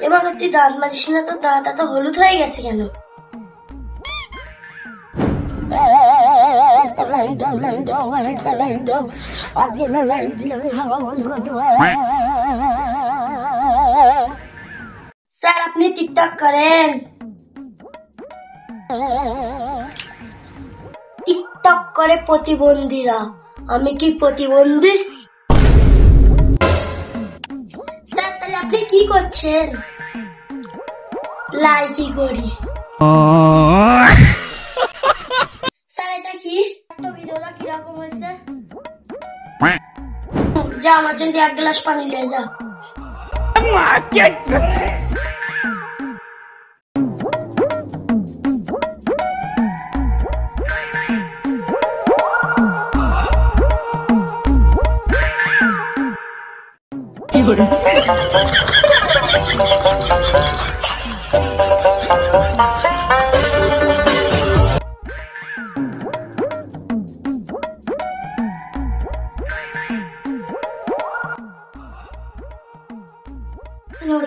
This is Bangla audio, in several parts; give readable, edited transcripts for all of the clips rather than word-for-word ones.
এবার তুই দাঁত মাজিস না তো, দাঁত এত হলুদ হয়ে গেছে কেন? স্যার আপনি টিকটক করেন? টিকটক করে প্রতিবন্ধীরা, আমি কি প্রতিবন্ধী? স্যার তাহলে আপনি কি করছেন? লাইকি করি। স্যার এটা কি? একটা ভিডিওটা কিরকম হয়েছে? যা আমার জন্য এক গ্লাস পানি নিয়ে যা।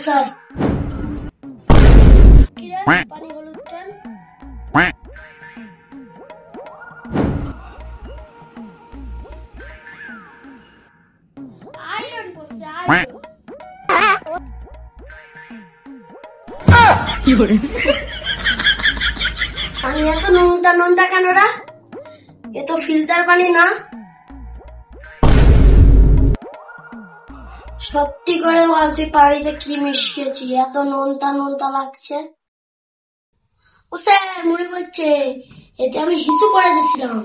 স্যার পানি হলুদ কেন? আয়রন করছে আয়রন। পানি এত নোনতা নোনতা কেন রা? এ তো ফিল্টার পানি না। সত্যি করে বল তুই পানিতে কি মিশিয়েছি, এত নোনতা নোনতা লাগছে? ও স্যার মনে পড়ছে, এতে আমি হিসু করে দিছিলাম।